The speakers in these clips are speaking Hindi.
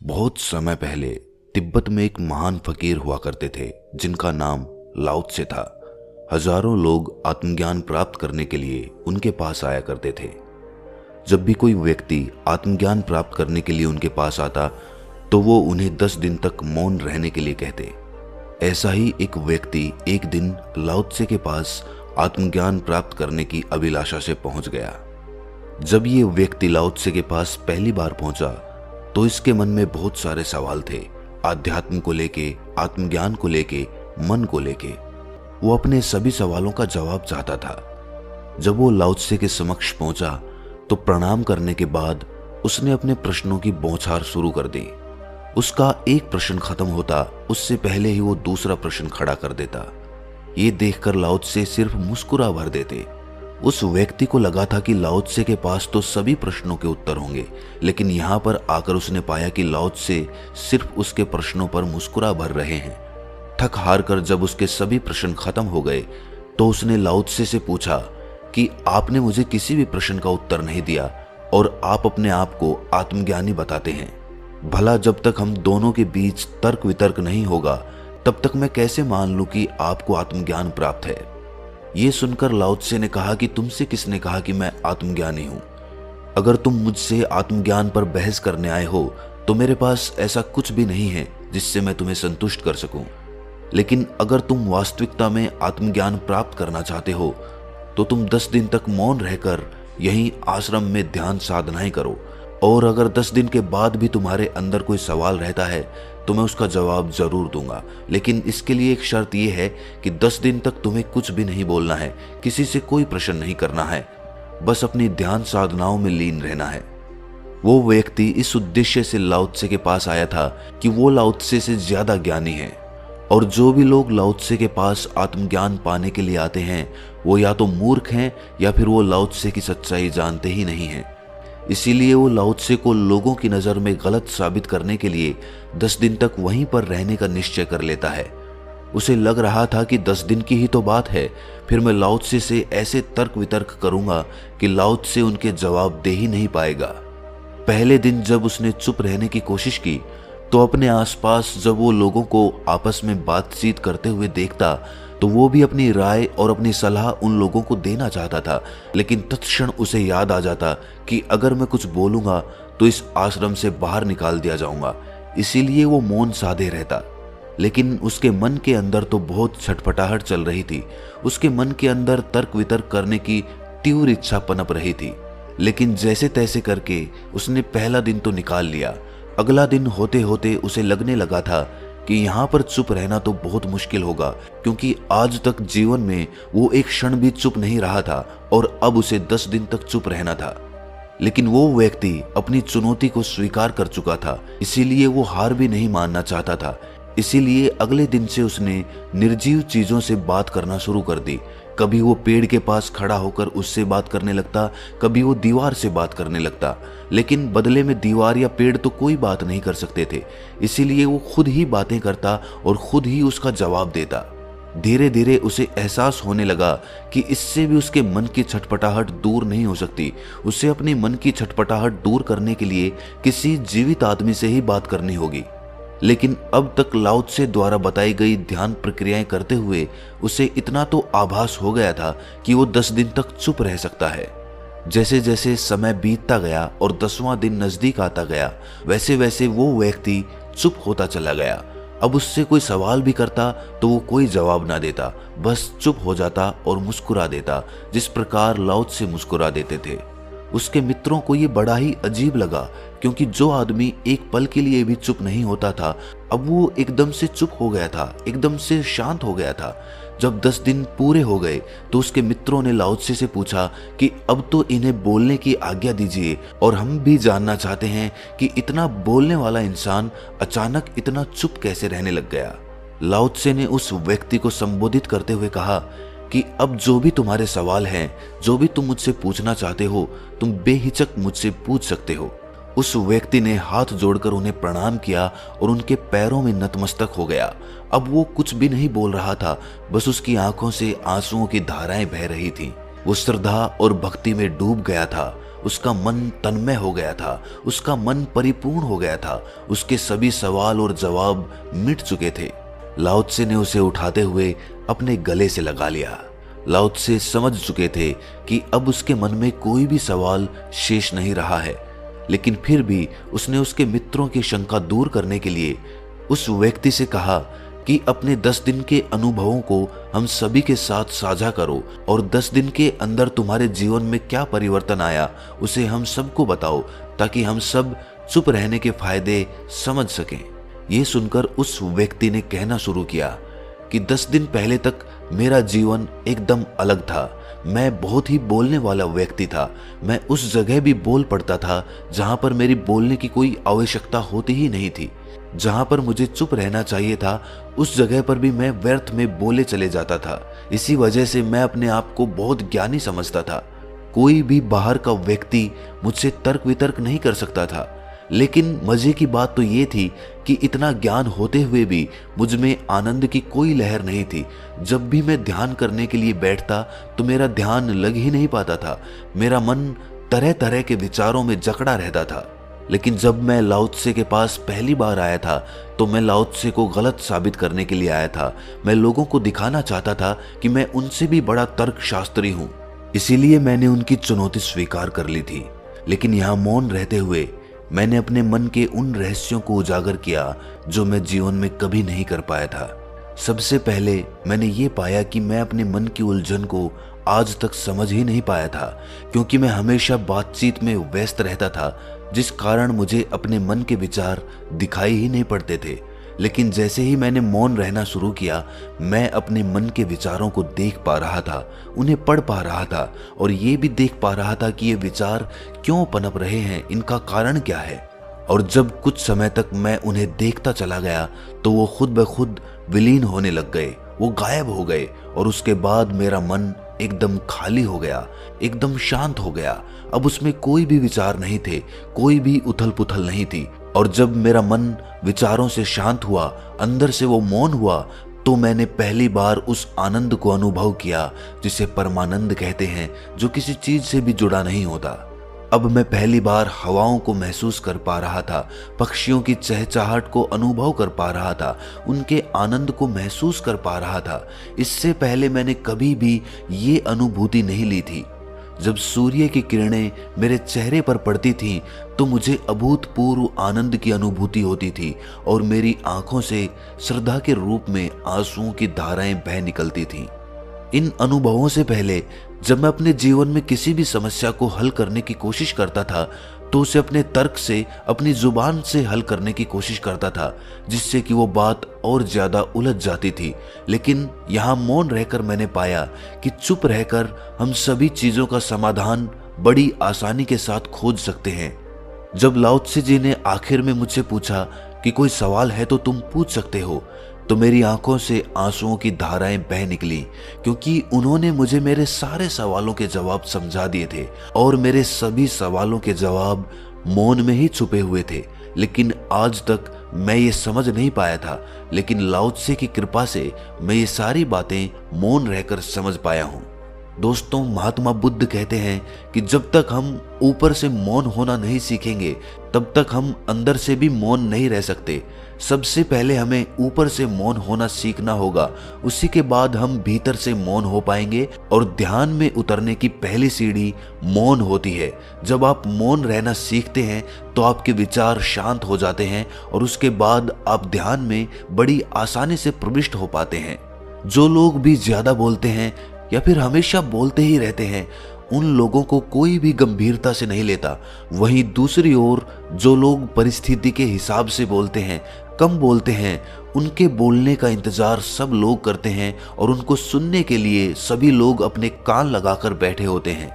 बहुत समय पहले तिब्बत में एक महान फकीर हुआ करते थे जिनका नाम लाओ त्से था। हजारों लोग आत्मज्ञान प्राप्त करने के लिए उनके पास आया करते थे। जब भी कोई व्यक्ति आत्मज्ञान प्राप्त करने के लिए उनके पास आता तो वो उन्हें 10 दिन तक मौन रहने के लिए कहते। ऐसा ही एक व्यक्ति एक दिन लाओ त्से के पास आत्मज्ञान प्राप्त करने की अभिलाषा से पहुंच गया। जब ये व्यक्ति लाओ त्से के पास पहली बार पहुंचा तो इसके मन में बहुत सारे सवाल थे, आध्यात्म को लेके, आत्मज्ञान को लेके, मन को लेके। वो अपने सभी सवालों का जवाब चाहता था। जब वो लाओ त्से के समक्ष पहुंचा तो प्रणाम करने के बाद उसने अपने प्रश्नों की बौछार शुरू कर दी। उसका एक प्रश्न खत्म होता उससे पहले ही वो दूसरा प्रश्न खड़ा कर देता। ये देखकर लाओ त्से सिर्फ मुस्कुरा भर देते। उस व्यक्ति को लगा था कि लाओ त्से के पास तो सभी प्रश्नों के उत्तर होंगे, लेकिन यहाँ पर आकर उसने पाया कि लाओ त्से सिर्फ उसके प्रश्नों पर मुस्कुरा भर रहे हैं। थक हार कर जब उसके सभी प्रश्न खत्म हो गए तो उसने लाओ त्से से पूछा कि आपने मुझे किसी भी प्रश्न का उत्तर नहीं दिया और आप अपने आप को आत्मज्ञानी बताते हैं। भला जब तक हम दोनों के बीच तर्क वितर्क नहीं होगा तब तक मैं कैसे मान लूं कि आपको आत्मज्ञान प्राप्त है। ये सुनकर लाओ त्से ने कहा कि तुमसे किसने कहा कि मैं आत्मज्ञानी हूं? अगर तुम मुझसे आत्मज्ञान पर बहस करने आए हो तो मेरे पास ऐसा कुछ भी नहीं है जिससे मैं तुम्हें संतुष्ट कर सकूं। लेकिन अगर तुम वास्तविकता में आत्मज्ञान प्राप्त करना चाहते हो तो तुम 10 दिन तक मौन रहकर यहीं आश्रम में ध्यान साधनाएं करो, और अगर 10 दिन के बाद भी तुम्हारे अंदर कोई सवाल रहता है तो मैं उसका जवाब जरूर दूंगा। लेकिन इसके लिए एक शर्त यह है कि 10 दिन तक तुम्हें कुछ भी नहीं बोलना है, किसी से कोई प्रश्न नहीं करना है, बस अपनी ध्यान साधनाओं में लीन रहना है। वो व्यक्ति इस उद्देश्य से लाओ त्से के पास आया था कि वो लाओ त्से से ज्यादा ज्ञानी है, और जो भी लोग लाओ त्से के पास आत्मज्ञान पाने के लिए आते हैं वो या तो मूर्ख हैं या फिर वो लाओ त्से की सच्चाई जानते ही नहीं हैं। इसीलिए वो लाओ त्से को लोगों की नज़र में गलत साबित करने के लिए 10 दिन तक वहीं पर रहने का निश्चय कर लेता है। उसे लग रहा था कि 10 दिन की ही तो बात है, फिर मैं लाओ त्से से ऐसे तर्क वितर्क करूंगा कि लाओ त्से उनके जवाब दे ही नहीं पाएगा। पहले दिन जब उसने चुप रहने की कोशिश की तो अपने आसपास जब वो लोगों को आपस में बातचीत करते हुए देखता तो वो भी अपनी राय और अपनी सलाह उन लोगों को देना चाहता था, लेकिन तत्क्षण उसे याद आ जाता कि अगर मैं कुछ बोलूंगा तो इस आश्रम से बाहर निकाल दिया जाऊंगा। इसीलिए वो मौन साधे रहता। लेकिन उसके मन के अंदर तो बहुत छटपटाहट चल रही थी। उसके मन के अंदर तर्क वितर्क करने की तीव्र इच्छा पनप रही थी। लेकिन जैसे तैसे करके उसने पहला दिन तो निकाल लिया। अगला दिन होते होते उसे लगने लगा था कि यहाँ पर चुप रहना तो बहुत मुश्किल होगा, क्योंकि आज तक जीवन में वो एक क्षण भी चुप नहीं रहा था और अब उसे 10 दिन तक चुप रहना था। लेकिन वो व्यक्ति अपनी चुनौती को स्वीकार कर चुका था, इसीलिए वो हार भी नहीं मानना चाहता था। इसीलिए अगले दिन से उसने निर्जीव चीजों से बात करना शुरू कर दी। कभी वो पेड़ के पास खड़ा होकर उससे बात करने लगता, कभी वो दीवार से बात करने लगता, लेकिन बदले में दीवार या पेड़ तो कोई बात नहीं कर सकते थे। इसीलिए वो खुद ही बातें करता और खुद ही उसका जवाब देता। धीरे धीरे उसे एहसास होने लगा कि इससे भी उसके मन की छटपटाहट दूर नहीं हो सकती। उसे अपनी मन की छटपटाहट दूर करने के लिए किसी जीवित आदमी से ही बात करनी होगी। लेकिन अब तक लाओ त्से द्वारा बताई गई ध्यान प्रक्रियाएं करते हुए उसे इतना तो आभास हो गया था कि वो 10 दिन तक चुप रह सकता है। जैसे जैसे समय बीतता गया और 10वां दिन नजदीक आता गया, वैसे वैसे वो व्यक्ति चुप होता चला गया। अब उससे कोई सवाल भी करता तो वो कोई जवाब ना देता, बस चुप हो जाता और मुस्कुरा देता, जिस प्रकार लाओ त्से मुस्कुरा देते थे। उसके मित्रों को ये बड़ा ही अजीब लगा, क्योंकि जो आदमी एक पल के लिए भी चुप नहीं होता था अब वो एकदम से चुप हो गया था, एकदम से शांत हो गया था। जब 10 दिन पूरे हो गए तो उसके मित्रों ने लाओ त्से से पूछा कि अब तो इन्हें बोलने की आज्ञा दीजिए, और हम भी जानना चाहते हैं कि इतना बोलने वाला इंसान अचानक इतना चुप कैसे रहने लग गया। लाओ त्से ने उस व्यक्ति को संबोधित करते हुए कहा कि अब जो भी तुम्हारे सवाल हैं, जो भी तुम मुझसे पूछना चाहते हो, तुम बेहिचक मुझसे पूछ सकते हो। उस व्यक्ति ने हाथ जोड़कर उन्हें प्रणाम किया और उनके पैरों में नतमस्तक हो गया। अब वो कुछ भी नहीं बोल रहा था, बस उसकी आंखों से आंसुओं की धाराएं बह रही थीं। वो श्रद्धा और भक्ति में डूब गया था। उसका मन तन्मय हो गया था, उसका मन परिपूर्ण हो गया था, उसके सभी सवाल और जवाब मिट चुके थे। लाओ त्से ने उसे उठाते हुए अपने गले से लगा लिया। लाओ त्से समझ चुके थे कि अब उसके मन में कोई भी सवाल शेष नहीं रहा है, लेकिन फिर भी उसने उसके मित्रों की शंका दूर करने के लिए उस व्यक्ति से कहा कि अपने 10 दिन के अनुभवों को हम सभी के साथ साझा करो और 10 दिन के अंदर तुम्हारे जीवन में क्या परिवर्तन आया उसे हम सबको बताओ, ताकि हम सब चुप रहने के फायदे समझ सकें। ये सुनकर उस व्यक्ति ने कहना शुरू किया कि 10 दिन पहले तक मेरा जीवन एकदम अलग था। मैं बहुत ही बोलने वाला व्यक्ति था। मैं उस जगह भी बोल पड़ता था जहां पर मेरी बोलने की कोई आवश्यकता होती ही नहीं थी। जहां पर मुझे चुप रहना चाहिए था उस जगह पर भी मैं व्यर्थ में बोले चले जाता था। इसी वजह से मैं अपने आप को बहुत ज्ञानी समझता था। कोई भी बाहर का व्यक्ति मुझसे तर्क वितर्क नहीं कर सकता था। लेकिन मजे की बात तो ये थी कि इतना ज्ञान होते हुए भी मुझ में आनंद की कोई लहर नहीं थी। जब भी मैं ध्यान करने के लिए बैठता तो मेरा ध्यान लग ही नहीं पाता था। मेरा मन तरह तरह के विचारों में जकड़ा रहता था। लेकिन जब मैं लाओ त्से के पास पहली बार आया था तो मैं लाओ त्से को गलत साबित करने के लिए आया था। मैं लोगों को दिखाना चाहता था कि मैं उनसे भी बड़ा तर्कशास्त्री हूँ। इसीलिए मैंने उनकी चुनौती स्वीकार कर ली थी। लेकिन यहाँ मौन रहते हुए मैंने अपने मन के उन रहस्यों को उजागर किया जो मैं जीवन में कभी नहीं कर पाया था। सबसे पहले मैंने ये पाया कि मैं अपने मन की उलझन को आज तक समझ ही नहीं पाया था, क्योंकि मैं हमेशा बातचीत में व्यस्त रहता था, जिस कारण मुझे अपने मन के विचार दिखाई ही नहीं पड़ते थे। लेकिन जैसे ही मैंने मौन रहना शुरू किया, मैं अपने मन के विचारों को देख पा रहा था, उन्हें पढ़ पा रहा था और ये भी देख पा रहा था कि ये विचार क्यों पनप रहे हैं, इनका कारण क्या है। और जब कुछ समय तक मैं उन्हें देखता चला गया तो वो खुद ब खुद विलीन होने लग गए, वो गायब हो गए और उसके बाद मेरा मन एकदम खाली हो गया, एकदम शांत हो गया। अब उसमें कोई भी विचार नहीं थे, कोई भी उथल पुथल नहीं थी। और जब मेरा मन विचारों से शांत हुआ, अंदर से वो मौन हुआ, तो मैंने पहली बार उस आनंद को अनुभव किया जिसे परमानंद कहते हैं, जो किसी चीज से भी जुड़ा नहीं होता। अब मैं पहली बार हवाओं को महसूस कर पा रहा था, पक्षियों की चहचहाहट को अनुभव कर पा रहा था, उनके आनंद को महसूस कर पा रहा था। इससे पहले मैंने कभी भी ये अनुभूति नहीं ली थी। जब सूर्य की किरणें मेरे चेहरे पर पड़ती थीं तो मुझे अभूतपूर्व आनंद की अनुभूति होती थी और मेरी आंखों से श्रद्धा के रूप में आंसुओं की धाराएं बह निकलती थीं। इन अनुभवों से पहले जब मैं अपने जीवन में किसी भी समस्या को हल करने की कोशिश करता था तो उसे अपने तर्क से, अपनी जुबान से हल करने की कोशिश करता था, जिससे कि वो बात और ज्यादा उलझ जाती थी। लेकिन यहाँ मौन रहकर मैंने पाया कि चुप रहकर हम सभी चीजों का समाधान बड़ी आसानी के साथ खोज सकते हैं। जब लाओ त्से जी ने आखिर में मुझसे पूछा कि कोई सवाल है तो तुम पूछ सकते हो, तो मेरी आंखों से आंसुओं की धाराएं बह निकली, क्योंकि उन्होंने मुझे मेरे सारे सवालों के जवाब समझा दिए थे और मेरे सभी सवालों के जवाब मौन में ही छुपे हुए थे। लेकिन आज तक मैं ये समझ नहीं पाया था, लेकिन लाओ त्से की कृपा से मैं ये सारी बातें मौन रहकर समझ पाया हूँ। दोस्तों, महात्मा बुद्ध कहते हैं कि जब तक हम ऊपर से मौन होना नहीं सीखेंगे तब तक हम अंदर से भी मौन नहीं रह सकते। सबसे पहले हमें ऊपर से मौन होना सीखना होगा, उसी के बाद हम भीतर से मौन हो पाएंगे। और ध्यान में उतरने की पहली सीढ़ी मौन होती है। जब आप मौन रहना सीखते हैं तो आपके विचार शांत हो जाते हैं और उसके बाद आप ध्यान में बड़ी आसानी से प्रविष्ट हो पाते हैं। जो लोग भी ज्यादा बोलते हैं या फिर हमेशा बोलते ही रहते हैं, उन लोगों को कोई भी गंभीरता से नहीं लेता। वहीं दूसरी ओर जो लोग परिस्थिति के हिसाब से बोलते हैं, कम बोलते हैं, उनके बोलने का इंतजार सब लोग करते हैं और उनको सुनने के लिए सभी लोग अपने कान लगाकर बैठे होते हैं।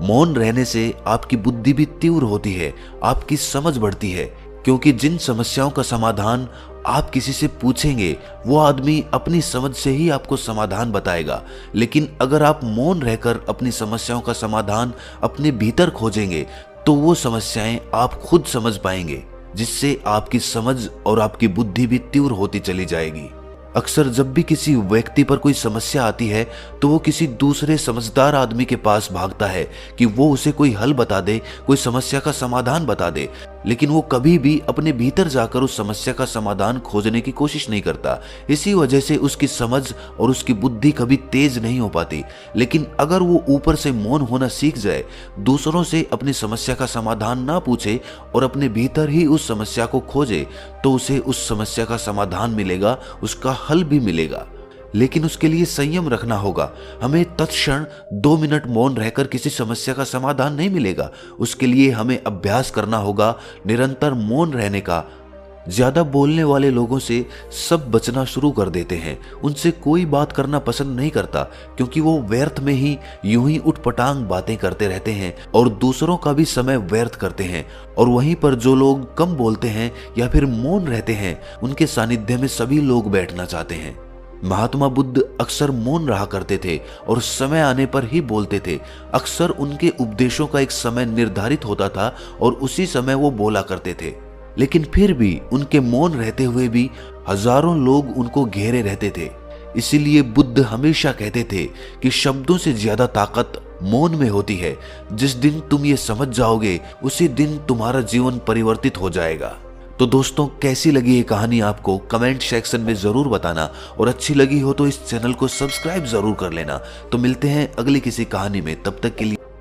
मौन रहने से आपकी बुद्धि भी तीव्र होती है, आपकी समझ बढ़ती है, क्योंकि जिन समस्याओं का समाधान आप किसी से पूछेंगे वो आदमी अपनी समझ से ही आपको समाधान बताएगा। लेकिन अगर आप मौन रहकर अपनी समस्याओं का समाधान अपने भीतर खोजेंगे तो वो समस्याएं आप खुद समझ पाएंगे, जिससे आपकी समझ और आपकी बुद्धि भी तीव्र होती चली जाएगी। अक्सर जब भी किसी व्यक्ति पर कोई समस्या आती है तो वो किसी दूसरे समझदार आदमी के पास भागता है कि वो उसे कोई हल बता दे, कोई समस्या का समाधान बता दे, लेकिन वो कभी भी अपने भीतर जाकर उस समस्या का समाधान खोजने की कोशिश नहीं करता। इसी वजह से उसकी समझ और उसकी बुद्धि कभी तेज नहीं हो पाती। लेकिन अगर वो ऊपर से मौन होना सीख जाए, दूसरों से अपनी समस्या का समाधान ना पूछे और अपने भीतर ही उस समस्या को खोजे, तो उसे उस समस्या का समाधान मिलेगा, उसका हल भी मिलेगा। लेकिन उसके लिए संयम रखना होगा। हमें तत्क्षण 2 मिनट मौन रहकर किसी समस्या का समाधान नहीं मिलेगा। उसके लिए हमें अभ्यास करना होगा निरंतर मौन रहने का। ज्यादा बोलने वाले लोगों से सब बचना शुरू कर देते हैं। उनसे कोई बात करना पसंद नहीं करता, क्योंकि वो व्यर्थ में ही यूं ही उठपटांग बातें करते रहते हैं और दूसरों का भी समय व्यर्थ करते हैं। और वहीं पर जो लोग कम बोलते हैं या फिर मौन रहते हैं, उनके सानिध्य में सभी लोग बैठना चाहते हैं। महात्मा बुद्ध अक्सर मौन रहा करते थे और समय आने पर ही बोलते थे। अक्सर उनके उपदेशों का एक समय निर्धारित होता था और उसी समय वो बोला करते थे। लेकिन फिर भी उनके मौन रहते हुए भी हजारों लोग उनको घेरे रहते थे। इसीलिए बुद्ध हमेशा कहते थे कि शब्दों से ज्यादा ताकत मौन में होती है। जिस दिन तुम ये समझ जाओगे, उसी दिन तुम्हारा जीवन परिवर्तित हो जाएगा। तो दोस्तों, कैसी लगी ये कहानी आपको कमेंट सेक्शन में जरूर बताना, और अच्छी लगी हो तो इस चैनल को सब्सक्राइब जरूर कर लेना। तो मिलते हैं अगली किसी कहानी में, तब तक के लिए